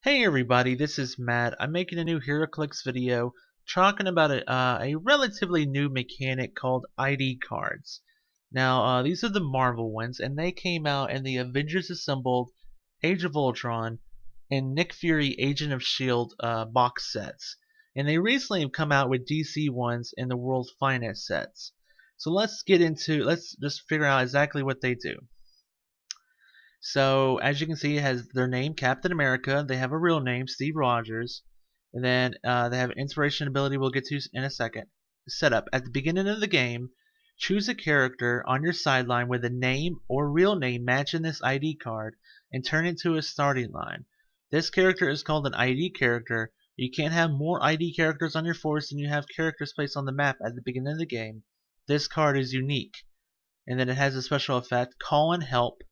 Hey everybody, this is Matt. I'm making a new Heroclix video talking about a relatively new mechanic called ID cards. Now, these are the Marvel ones, and they came out in the Avengers Assembled, Age of Ultron, and Nick Fury Agent of S.H.I.E.L.D. Box sets. And they recently have come out with DC ones in the World's Finest sets. So let's just figure out exactly what they do. So as you can see, it has their name, Captain America. They have a real name, Steve Rogers, and then they have inspiration ability. We'll get to in a second. Setup at the beginning of the game. Choose a character on your sideline with a name or real name matching this ID card, and turn it to a starting line. This character is called an ID character. You can't have more ID characters on your force than you have characters placed on the map at the beginning of the game. This card is unique, and then it has a special effect, Call and Help.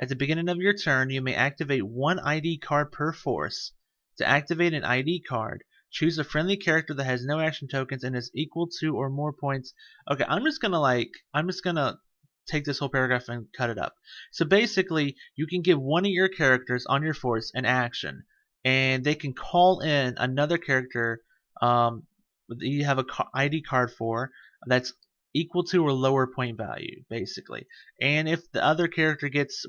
At the beginning of your turn, you may activate one ID card per force. To activate an ID card, choose a friendly character that has no action tokens and is equal to or more points. Okay, I'm just gonna take this whole paragraph and cut it up. So basically, you can give one of your characters on your force an action, and they can call in another character that you have a ID card for that's equal to or lower point value, basically. And if the other character gets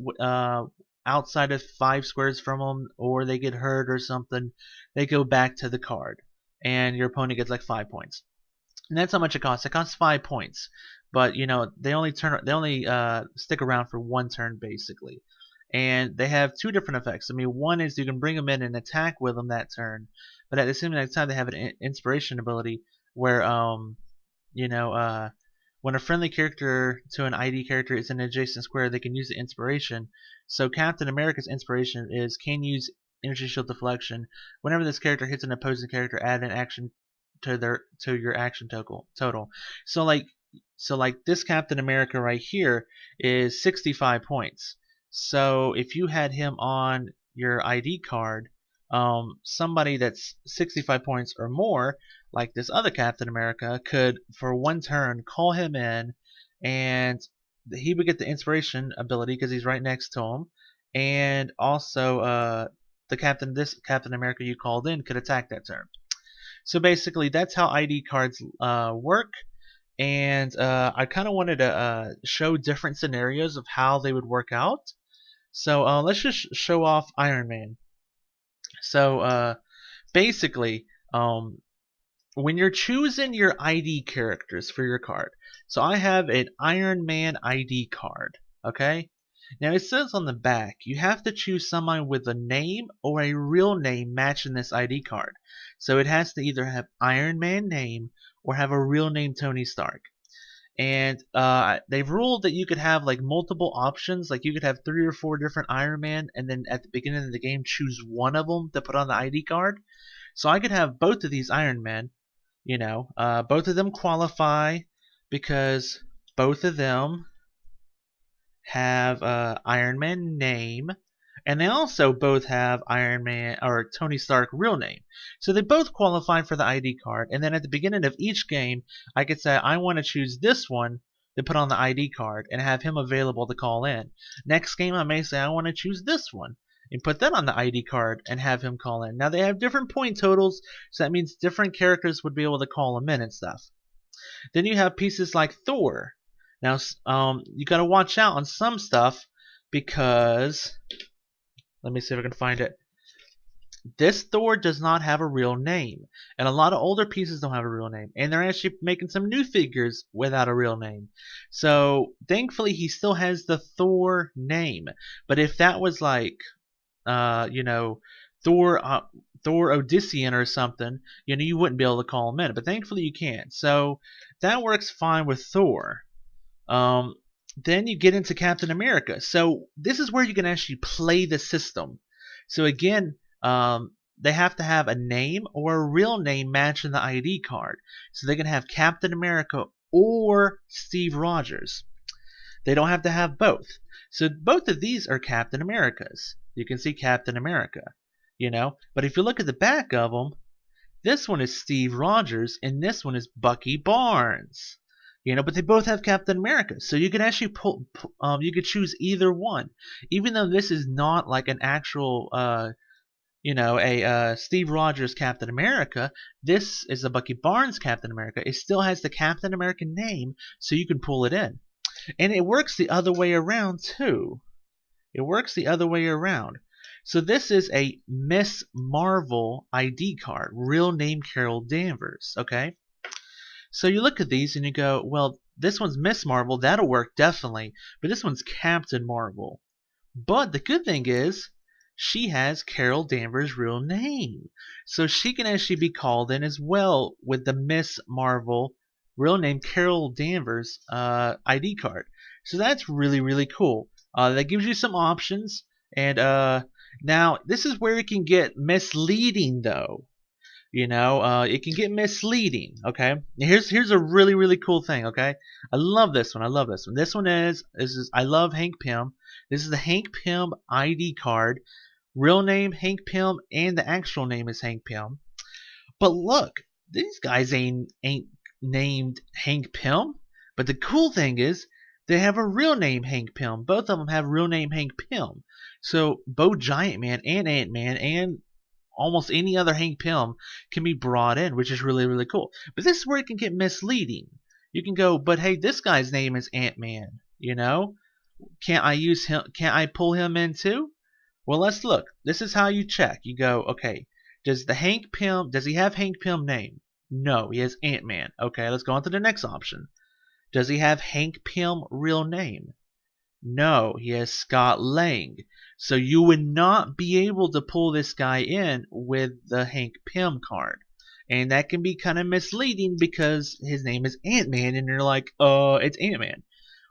outside of 5 squares from them, or they get hurt or something, they go back to the card, and your opponent gets like 5 points. And that's how much it costs. It costs 5 points, but you know they only stick around for one turn basically. And they have two different effects. I mean, one is you can bring them in and attack with them that turn, but at the same time they have an inspiration ability where you know when a friendly character to an ID character is in an adjacent square, they can use the inspiration. So Captain America's inspiration is can use energy shield deflection. Whenever this character hits an opposing character, add an action to your action total. So like this Captain America right here is 65 points. So if you had him on your ID card, somebody that's 65 points or more, like this other Captain America, could for one turn call him in, and he would get the inspiration ability because he's right next to him, and also this Captain America you called in could attack that turn. So basically, that's how ID cards work. And I kind of wanted to show different scenarios of how they would work out. So let's just show off Iron Man. So basically, when you're choosing your ID characters for your card, so I have an Iron Man ID card, okay? Now it says on the back, you have to choose someone with a name or a real name matching this ID card. So it has to either have Iron Man name or have a real name Tony Stark. And they've ruled that you could have like multiple options, like you could have 3 or 4 different Iron Man, and then at the beginning of the game choose one of them to put on the ID card. So I could have both of these Iron Men, both of them qualify because both of them have Iron Man name, and they also both have Iron Man or Tony Stark real name. So they both qualify for the ID card, and then at the beginning of each game, I could say I want to choose this one to put on the ID card and have him available to call in. Next game, I may say I want to choose this one and put that on the ID card and have him call in. Now they have different point totals, so that means different characters would be able to call him in and stuff. Then you have pieces like Thor. Now, you got to watch out on some stuff because, let me see if I can find it. This Thor does not have a real name, and a lot of older pieces don't have a real name, and they're actually making some new figures without a real name. So thankfully, he still has the Thor name. But if that was like, Thor Odyssean or something, you wouldn't be able to call him in. But thankfully, you can. So that works fine with Thor. Then you get into Captain America. So this is where you can actually play the system. So again, they have to have a name or a real name matching the ID card. So they can have Captain America or Steve Rogers. They don't have to have both. So both of these are Captain Americas. You can see Captain America, But if you look at the back of them, this one is Steve Rogers and this one is Bucky Barnes. But they both have Captain America, so you can actually you could choose either one, even though this is not like an actual a Steve Rogers Captain America. This is a Bucky Barnes Captain America. It still has the Captain American name, so you can pull it in. And it works the other way around too. It works the other way around. So this is a Miss Marvel ID card, real name Carol Danvers, okay? So you look at these and you go, well, this one's Miss Marvel, that'll work definitely, but this one's Captain Marvel. But the good thing is, she has Carol Danvers' real name. So she can actually be called in as well with the Miss Marvel real name Carol Danvers ID card. So that's really, really cool. That gives you some options. And now, this is where it can get misleading, though. It can get misleading. Okay, here's a really, really cool thing. Okay, I love this one. I love this one. This is I love Hank Pym. This is the Hank Pym ID card. Real name Hank Pym, and the actual name is Hank Pym. But look, these guys ain't named Hank Pym. But the cool thing is, they have a real name Hank Pym. Both of them have real name Hank Pym. So both Giant Man and Ant Man and almost any other Hank Pym can be brought in, which is really, really cool. But this is where it can get misleading. You can go, but hey, this guy's name is Ant Man. Can't I use him? Can't I pull him in too? Well, let's look. This is how you check. You go, okay, does he have Hank Pym name? No, he has Ant Man. Okay, let's go on to the next option. Does he have Hank Pym real name? No, he has Scott Lang. So you would not be able to pull this guy in with the Hank Pym card. And that can be kind of misleading because his name is Ant-Man and you're like, it's Ant-Man.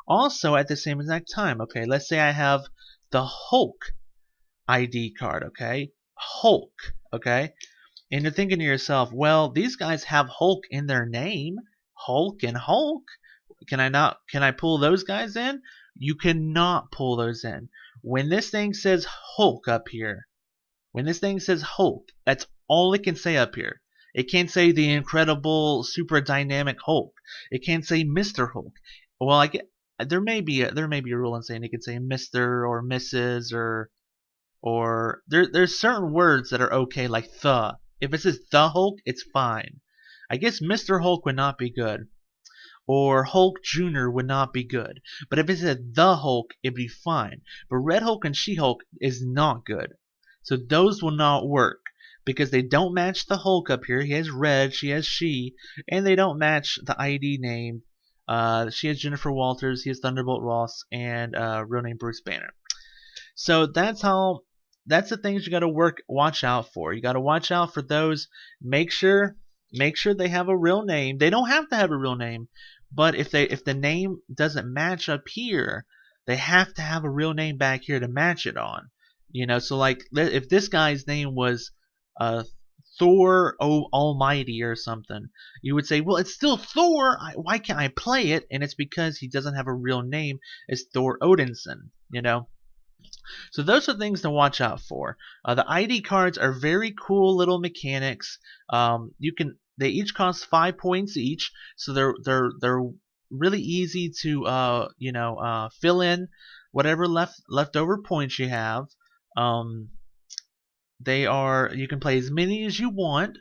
Also, at the same exact time, okay, let's say I have the Hulk ID card, okay? Hulk, okay? And you're thinking to yourself, well, these guys have Hulk in their name. Hulk and Hulk. Can I pull those guys in? You cannot pull those in. When this thing says Hulk up here, that's all it can say up here. It can't say the incredible, super dynamic Hulk. It can't say Mr. Hulk. Well, there may be a rule in saying it can say Mr. or Mrs. or there's certain words that are okay, like the. If it says the Hulk, it's fine. I guess Mr. Hulk would not be good. Or Hulk Jr. would not be good. But if it said the Hulk, it'd be fine. But Red Hulk and She-Hulk is not good. So those will not work. Because they don't match the Hulk up here. He has red, she has she. And they don't match the ID name. She has Jennifer Walters, he has Thunderbolt Ross, and real name Bruce Banner. So that's the things you got to watch out for. You got to watch out for those. Make sure they have a real name. They don't have to have a real name, but if the name doesn't match up here, they have to have a real name back here to match it on. So like if this guy's name was Thor Almighty or something, you would say, well, it's still Thor. Why can't I play it? And it's because he doesn't have a real name. It's Thor Odinson. So those are things to watch out for. The ID cards are very cool little mechanics. They each cost 5 points each, so they're really easy to fill in whatever leftover points you have. You can play as many as you want,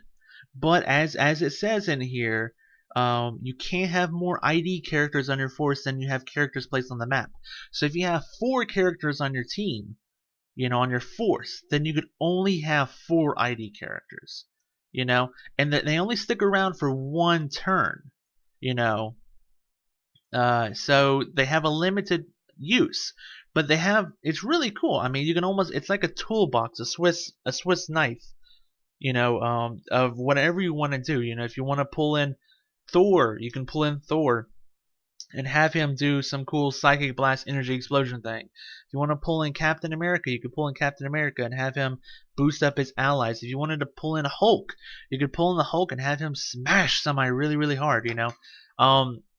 but as it says in here, you can't have more ID characters on your force than you have characters placed on the map. So if you have 4 characters on your team, on your force, then you could only have 4 ID characters. And that they only stick around for 1 turn. So they have a limited use, but it's really cool. I mean, it's like a toolbox, a Swiss knife. Of whatever you want to do. If you want to pull in Thor, you can pull in Thor and have him do some cool psychic blast energy explosion thing. If you want to pull in Captain America, you could pull in Captain America and have him boost up his allies. If you wanted to pull in Hulk, you could pull in the Hulk and have him smash somebody really, really hard.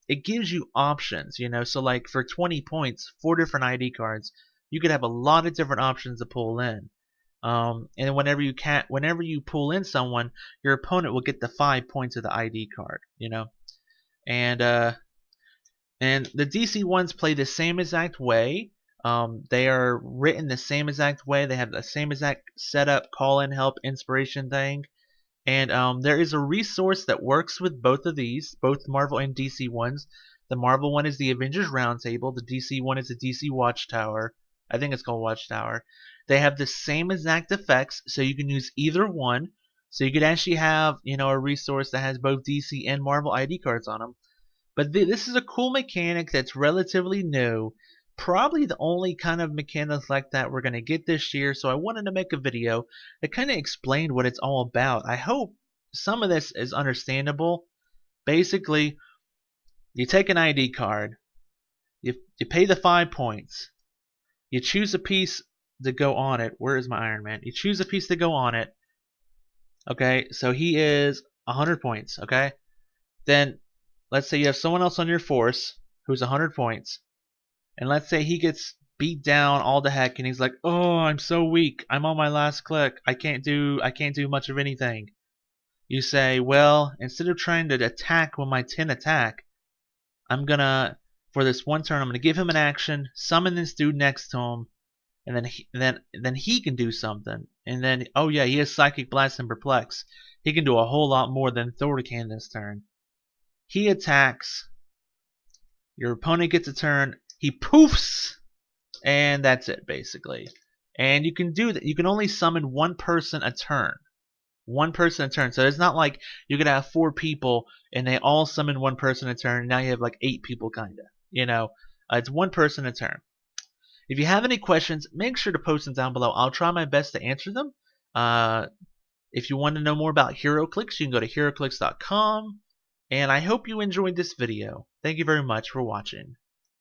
It gives you options. So like for 20 points, 4 different ID cards, you could have a lot of different options to pull in. And whenever you pull in someone, your opponent will get the 5 points of the ID card. And the DC ones play the same exact way. They are written the same exact way. They have the same exact setup, call-in, help, inspiration thing. And there is a resource that works with both of these, both Marvel and DC ones. The Marvel one is the Avengers Roundtable. The DC one is the DC Watchtower. I think it's called Watchtower. They have the same exact effects, so you can use either one. So you could actually have, a resource that has both DC and Marvel ID cards on them. But this is a cool mechanic that's relatively new. Probably the only kind of mechanics like that we're going to get this year, so I wanted to make a video that kind of explained what it's all about. I hope some of this is understandable. Basically, you take an ID card, you pay the 5 points, you choose a piece to go on it. Where is my Iron Man? You choose a piece to go on it. Okay, so he is 100 points, okay? Then, let's say you have someone else on your force who's 100 points. And let's say he gets beat down all the heck and he's like, "Oh, I'm so weak. I'm on my last click. I can't do much of anything." You say, "Well, instead of trying to attack with my 10 attack, I'm gonna for this one turn I'm gonna give him an action, summon this dude next to him, and then he can do something. And then oh yeah, he has Psychic Blast and Perplex. He can do a whole lot more than Thor can this turn. He attacks. Your opponent gets a turn. He poofs, and that's it basically. And you can do that. You can only summon one person a turn. One person a turn. So it's not like you could have 4 people and they all summon one person a turn. Now you have like 8 people, kinda. It's one person a turn. If you have any questions, make sure to post them down below. I'll try my best to answer them. If you want to know more about Heroclix, you can go to heroclix.com. And I hope you enjoyed this video. Thank you very much for watching.